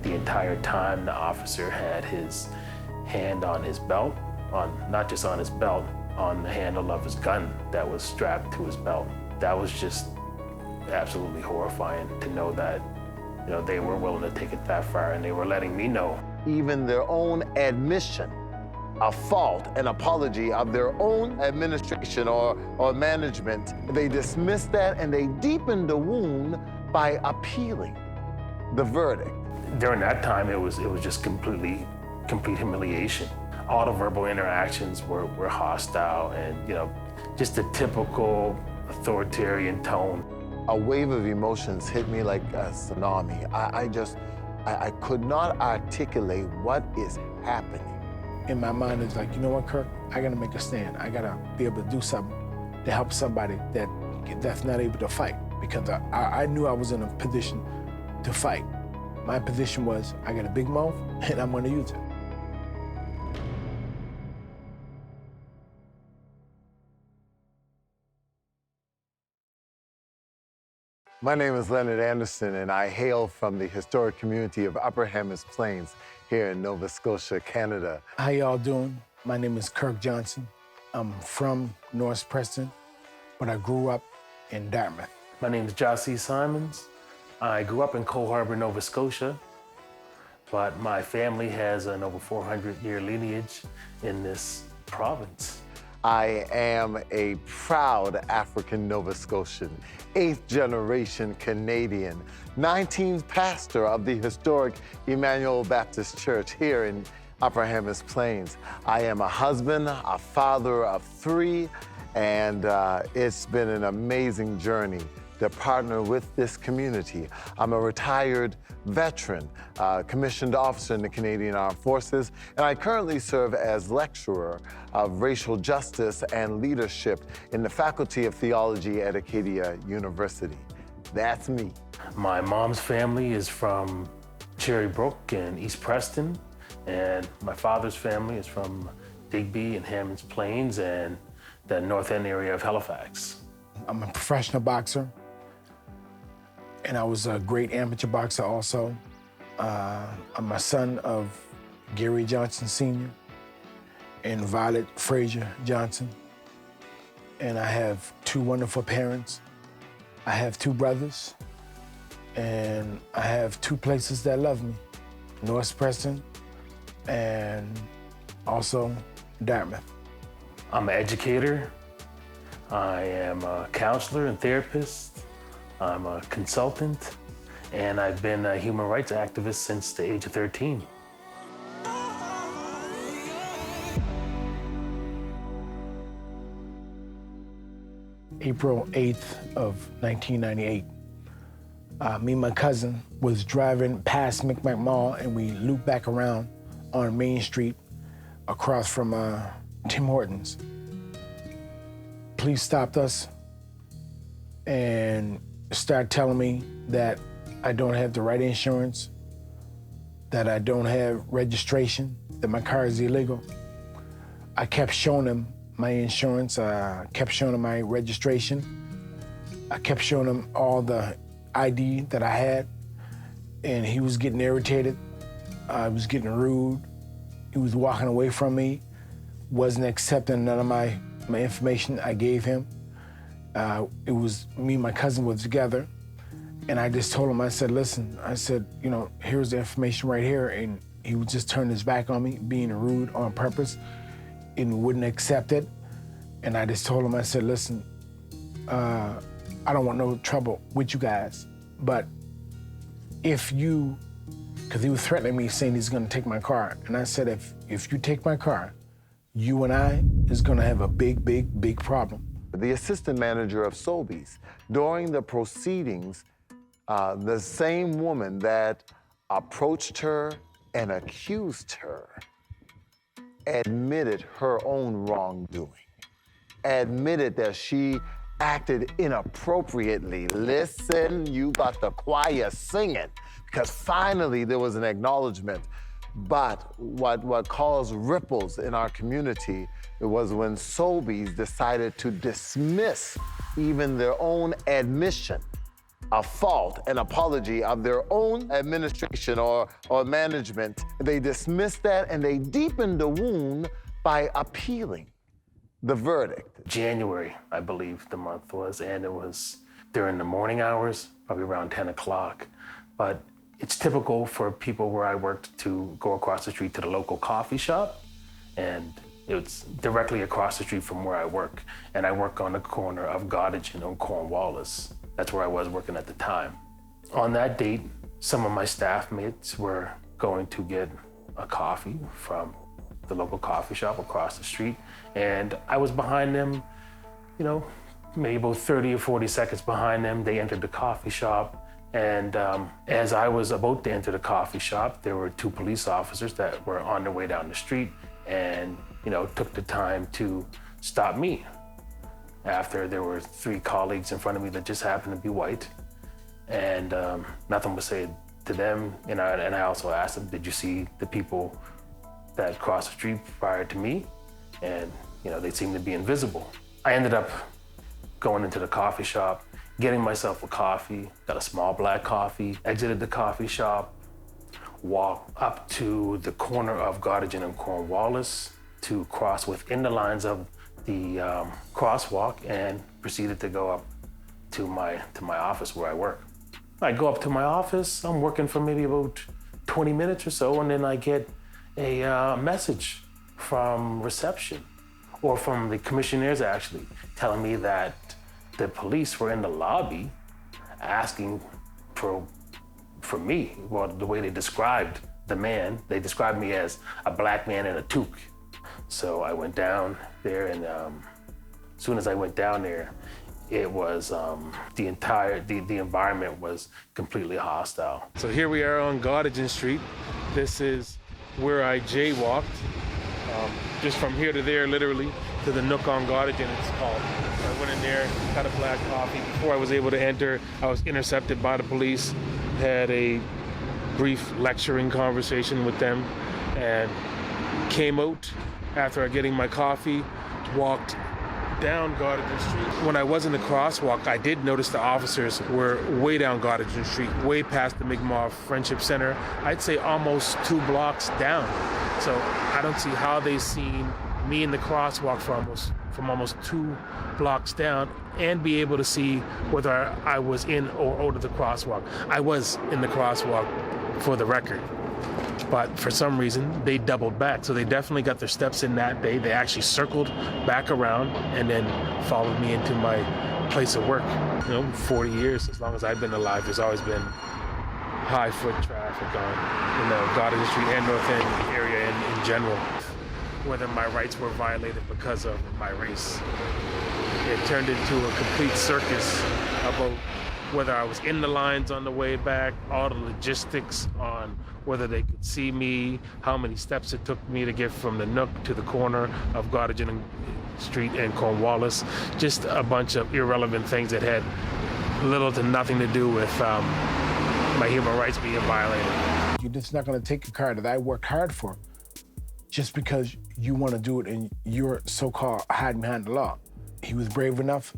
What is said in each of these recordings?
The entire time, the officer had his hand on his belt, not just on his belt, on the handle of his gun that was strapped to his belt. That was just absolutely horrifying to know that, they were willing to take it that far, and they were letting me know. Even their own admission of fault and apology of their own administration or management, they dismissed that and they deepened the wound by appealing the verdict. During that time, it was just complete humiliation. All the verbal interactions were hostile and, just a typical authoritarian tone. A wave of emotions hit me like a tsunami. I could not articulate what is happening. In my mind, it's like, you know what, Kirk? I gotta make a stand. I gotta be able to do something to help somebody that's not able to fight, because I knew I was in a position to fight. My position was, I got a big mouth and I'm gonna use it. My name is Leonard Anderson, and I hail from the historic community of Upper Hammers Plains here in Nova Scotia, Canada. How y'all doing? My name is Kirk Johnson. I'm from North Preston, but I grew up in Dartmouth. My name is Jossie Simons. I grew up in Cole Harbour, Nova Scotia, but my family has an over 400-year lineage in this province. I am a proud African Nova Scotian, 8th generation Canadian, 19th pastor of the historic Emmanuel Baptist Church here in Upper Hammers Plains. I am a husband, a father of 3, and it's been an amazing journey to partner with this community. I'm a retired veteran, commissioned officer in the Canadian Armed Forces, and I currently serve as lecturer of racial justice and leadership in the Faculty of Theology at Acadia University. That's me. My mom's family is from Cherry Brook in East Preston, and my father's family is from Digby and Hammonds Plains and the North End area of Halifax. I'm a professional boxer, and I was a great amateur boxer also. I'm a son of Gary Johnson Sr. and Violet Frazier Johnson. And I have 2 wonderful parents. I have 2 brothers, and I have 2 places that love me, North Preston and also Dartmouth. I'm an educator. I am a counselor and therapist. I'm a consultant, and I've been a human rights activist since the age of 13. April 8th of 1998, me and my cousin was driving past Micmac Mall, and we looped back around on Main Street across from Tim Hortons. Police stopped us and started telling me that I don't have the right insurance, that I don't have registration, that my car is illegal. I kept showing them my insurance, I kept showing them my registration, I kept showing him all the ID that I had, and he was getting irritated. I was getting rude. He was walking away from me, wasn't accepting none of my information I gave him. It was me and my cousin were together, and I just told him, I said, listen, I said, here's the information right here, and he would just turn his back on me, being rude on purpose, and wouldn't accept it. And I just told him, I said, listen, I don't want no trouble with you guys, but if you, because he was threatening me, saying he's gonna take my car. And I said, if you take my car, you and I is gonna have a big, big, big problem. The assistant manager of Sobeys, during the proceedings, the same woman that approached her and accused her admitted her own wrongdoing, admitted that she acted inappropriately. Listen, you got the choir singing, because finally there was an acknowledgement. But what caused ripples in our community, it was when Sobeys decided to dismiss even their own admission a fault, an apology of their own administration or management. They dismissed that and they deepened the wound by appealing the verdict. January, I believe the month was, and it was during the morning hours, probably around 10 o'clock. But it's typical for people where I worked to go across the street to the local coffee shop, and it's directly across the street from where I work. And I work on the corner of Scotian and Cornwallis. That's where I was working at the time. On that date, some of my staff mates were going to get a coffee from the local coffee shop across the street. And I was behind them, maybe about 30 or 40 seconds behind them. They entered the coffee shop. And as I was about to enter the coffee shop, there were two police officers that were on their way down the street and, took the time to stop me. After there were three colleagues in front of me that just happened to be white, and nothing was said to them. And I also asked them, did you see the people that crossed the street prior to me? And they seemed to be invisible. I ended up going into the coffee shop, getting myself a coffee, got a small black coffee, exited the coffee shop, walked up to the corner of Scotian and Cornwallis to cross within the lines of the crosswalk, and proceeded to go up to my office where I work. I go up to my office, I'm working for maybe about 20 minutes or so, and then I get a message from reception, or from the commissionaires actually, telling me that the police were in the lobby asking for me. Well, the way they described the man, they described me as a black man in a toque. So I went down there, and as soon as I went down there, it was the environment was completely hostile. So here we are on Scotian Street. This is where I jaywalked, just from here to there, literally, to the Nook on Scotian, it's called. I went in there, got a black coffee. Before I was able to enter, I was intercepted by the police, had a brief lecturing conversation with them, and came out after getting my coffee, walked down Scotian Street. When I was in the crosswalk, I did notice the officers were way down Scotian Street, way past the Mi'kmaq Friendship Center. I'd say almost 2 blocks down. So I don't see how they seen me in the crosswalk from almost 2 blocks down and be able to see whether I was in or out of the crosswalk. I was in the crosswalk, for the record. But for some reason, they doubled back. So they definitely got their steps in that day. They actually circled back around and then followed me into my place of work. 40 years, as long as I've been alive, there's always been high foot traffic on Scotian Street and North End area in general. Whether my rights were violated because of my race. It turned into a complete circus about whether I was in the lines on the way back, all the logistics on whether they could see me, how many steps it took me to get from the Nook to the corner of Scotian Street and Cornwallis. Just a bunch of irrelevant things that had little to nothing to do with my human rights being violated. You're just not going to take a car that I worked hard for just because you want to do it and you're so-called hiding behind the law. He was brave enough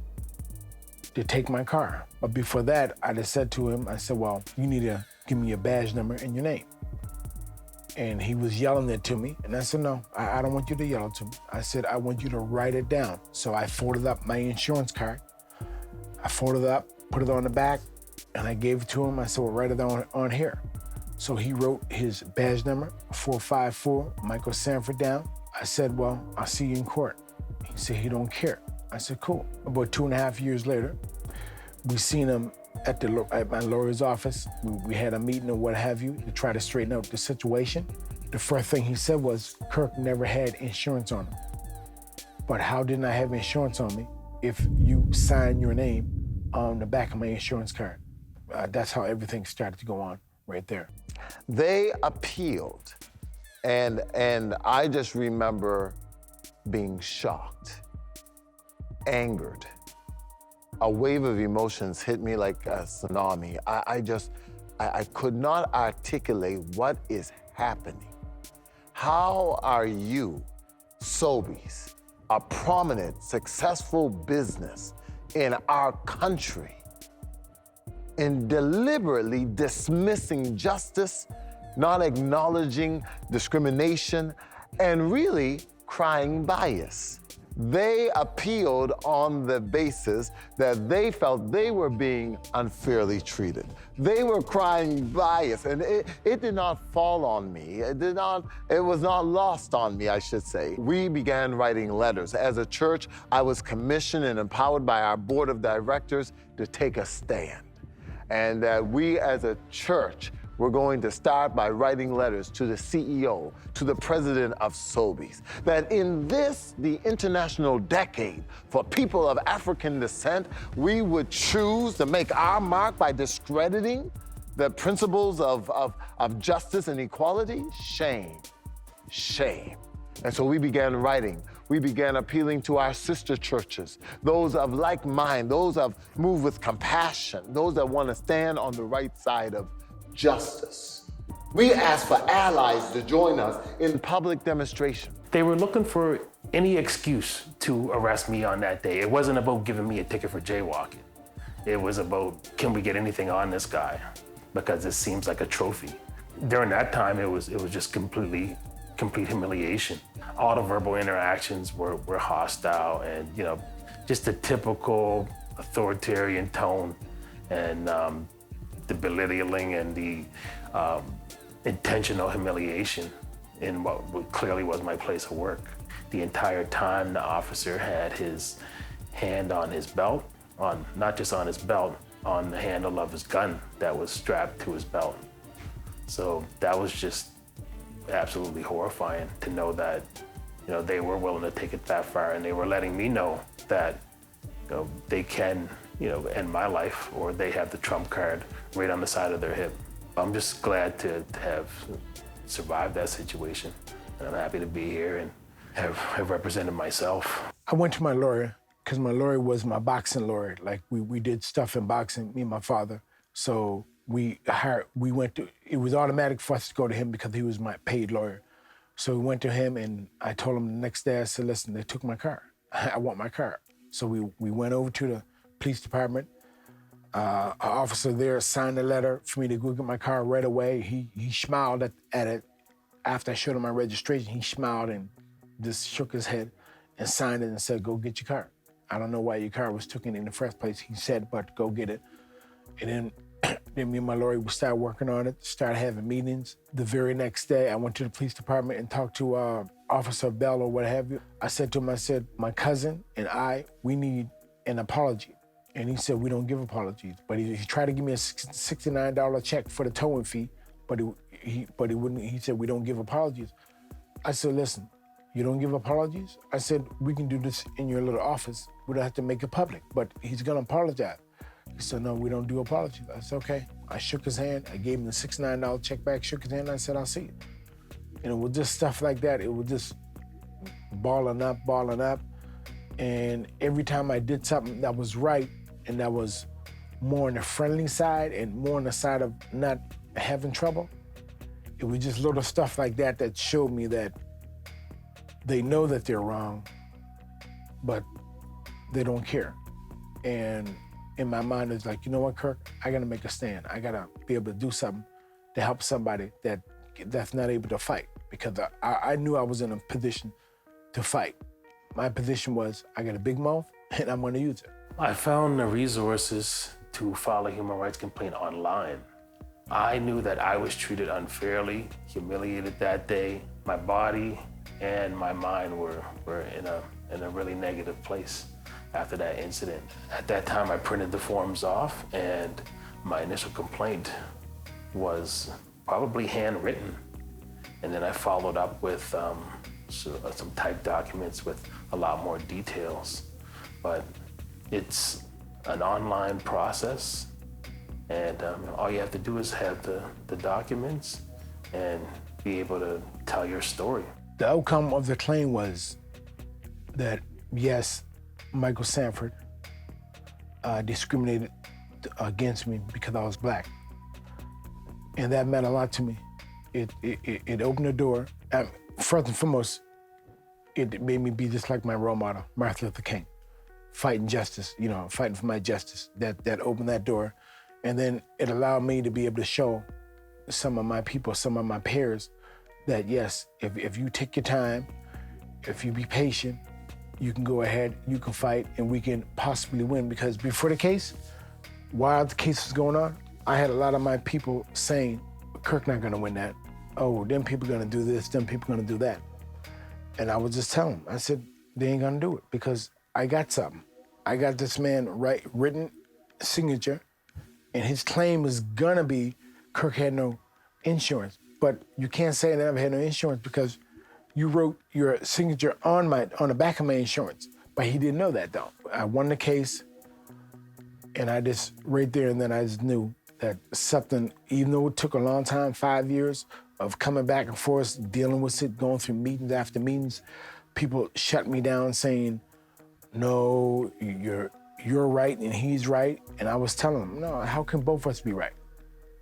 to take my car. But before that, I just said to him, I said, well, you need to give me your badge number and your name. And he was yelling it to me. And I said, no, I don't want you to yell it to me. I said, I want you to write it down. So I folded up my insurance card. I folded it up, put it on the back, and I gave it to him. I said, well, write it on here. So he wrote his badge number, 454, Michael Sanford, down. I said, well, I'll see you in court. He said he don't care. I said, cool. About 2.5 years later, we seen him at my lawyer's office. We had a meeting or what have you to try to straighten out the situation. The first thing he said was, Kirk never had insurance on him. But how didn't I have insurance on me if you signed your name on the back of my insurance card? That's how everything started to go on right there. They appealed, and I just remember being shocked, angered. A wave of emotions hit me like a tsunami. I could not articulate what is happening. How are you, Sobeys, a prominent, successful business in our country, in deliberately dismissing justice, not acknowledging discrimination, and really crying bias. They appealed on the basis that they felt they were being unfairly treated. They were crying bias, and it did not fall on me. It was not lost on me, I should say. We began writing letters. As a church, I was commissioned and empowered by our board of directors to take a stand. And that we as a church, we're going to start by writing letters to the CEO, to the president of Sobeys, that in this, the international decade for people of African descent, we would choose to make our mark by discrediting the principles of justice and equality. Shame, shame. And so we began writing. We began appealing to our sister churches, those of like mind, those that move with compassion, those that want to stand on the right side of justice. We asked for allies to join us in public demonstration. They were looking for any excuse to arrest me on that day. It wasn't about giving me a ticket for jaywalking. It was about, can we get anything on this guy? Because it seems like a trophy. During that time, it was just complete humiliation. All the verbal interactions were hostile, and just the typical authoritarian tone, and the belittling and the intentional humiliation in what clearly was my place of work. The entire time, the officer had his hand on his belt, not just on his belt, on the handle of his gun that was strapped to his belt. So that was just absolutely horrifying to know that they were willing to take it that far, and they were letting me know that they can end my life, or they have the trump card right on the side of their hip. I'm just glad to have survived that situation, and I'm happy to be here and have represented myself. I went to my lawyer because my lawyer was my boxing lawyer. Like we did stuff in boxing, me and my father. So it was automatic for us to go to him because he was my paid lawyer. So we went to him, and I told him the next day, I said, listen, they took my car. I want my car. So we went over to the police department. An officer there signed a letter for me to go get my car right away. He smiled at it. After I showed him my registration, he smiled and just shook his head and signed it and said, go get your car. I don't know why your car was taken in the first place, he said, but go get it. And then me and my lawyer, we started working on it, started having meetings. The very next day, I went to the police department and talked to Officer Bell or what have you. I said to him, my cousin and we need an apology. And he said, we don't give apologies. But he tried to give me a $69 check for the towing fee, but he wouldn't. He said, we don't give apologies. I said, listen, you don't give apologies? I said, we can do this in your little office. We don't have to make it public, but he's gonna apologize. He said, no, we don't do apologies. I said, okay. I shook his hand. I gave him the $69 check back, shook his hand, and I said, I'll see you. With just stuff like that, it was just balling up. And every time I did something that was right and that was more on the friendly side and more on the side of not having trouble, it was just little stuff like that that showed me that they know that they're wrong, but they don't care. And in my mind, it's like, you know what, Kirk? I gotta make a stand. I gotta be able to do something to help somebody that's not able to fight, because I knew I was in a position to fight. My position was, I got a big mouth and I'm gonna use it. I found the resources to file a human rights complaint online. I knew that I was treated unfairly, humiliated that day. My body and my mind were in a really negative place after that incident. At that time, I printed the forms off, and my initial complaint was probably handwritten. And then I followed up with some typed documents with a lot more details. But it's an online process, and all you have to do is have the documents and be able to tell your story. The outcome of the claim was that, yes, Michael Sanford discriminated against me because I was black. And that meant a lot to me. It opened the door. First and foremost, it made me be just like my role model, Martin Luther King, fighting justice, fighting for my justice. That opened that door. And then it allowed me to be able to show some of my people, some of my peers, that yes, if you take your time, if you be patient, you can go ahead, you can fight, and we can possibly win. Because before the case, while the case was going on, I had a lot of my people saying, Kirk not gonna win that. Oh, them people gonna do this, them people gonna do that. And I would just tell them, I said, they ain't gonna do it because I got something. I got this man written signature, and his claim is gonna be Kirk had no insurance. But you can't say I never had no insurance because you wrote your signature on the back of my insurance. But he didn't know that though. I won the case, and I just, right there and then I just knew that something, even though it took a long time, 5 years of coming back and forth, dealing with it, going through meetings after meetings, people shut me down saying, no, you're right and he's right. And I was telling them, no, how can both of us be right?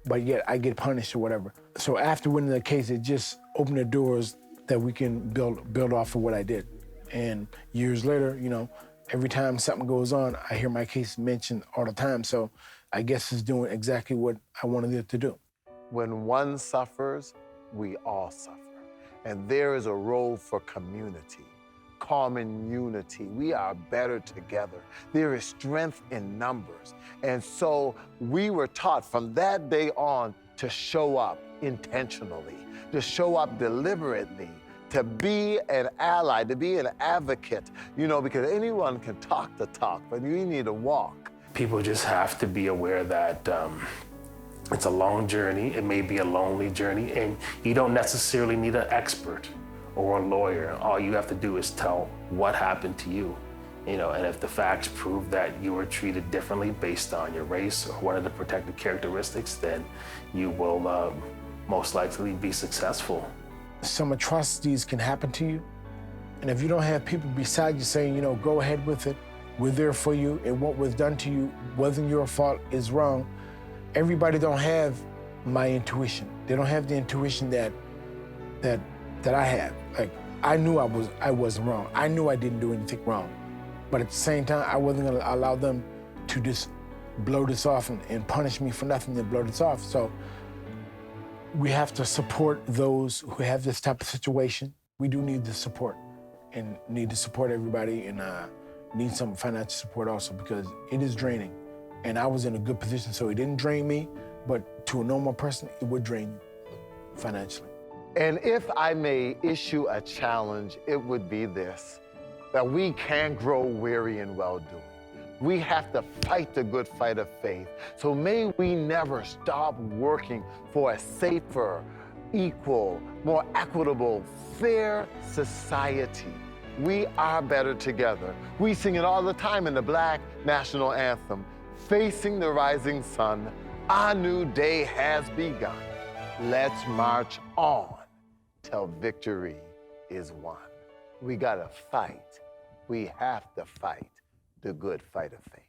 But yet I get punished or whatever. So after winning the case, it just opened the doors that we can build off of what I did. And years later, you know, every time something goes on, I hear my case mentioned all the time. So I guess it's doing exactly what I wanted it to do. When one suffers, we all suffer. And there is a role for community, common unity. We are better together. There is strength in numbers. And so we were taught from that day on to show up intentionally, to show up deliberately, to be an ally, to be an advocate, you know, because anyone can talk the talk, but you need to walk. People just have to be aware that it's a long journey. It may be a lonely journey, and you don't necessarily need an expert or a lawyer. All you have to do is tell what happened to you, you know, and if the facts prove that you were treated differently based on your race or one of the protected characteristics, then you will most likely be successful. Some atrocities can happen to you, and if you don't have people beside you saying, you know, go ahead with it, we're there for you, and what was done to you wasn't your fault, is wrong. Everybody don't have my intuition. They don't have the intuition that I have. Like, I knew I wasn't wrong. I knew I didn't do anything wrong. But at the same time, I wasn't gonna allow them to just blow this off and punish me for nothing and blow this off. So we have to support those who have this type of situation. We do need the support and need to support everybody, and need some financial support also, because it is draining. And I was in a good position, so it didn't drain me, but to a normal person, it would drain you financially. And if I may issue a challenge, it would be this, that we can't grow weary in well-doing. We have to fight the good fight of faith. So may we never stop working for a safer, equal, more equitable, fair society. We are better together. We sing it all the time in the Black National Anthem. Facing the rising sun, a new day has begun. Let's march on till victory is won. We gotta fight. We have to fight the good fight of faith.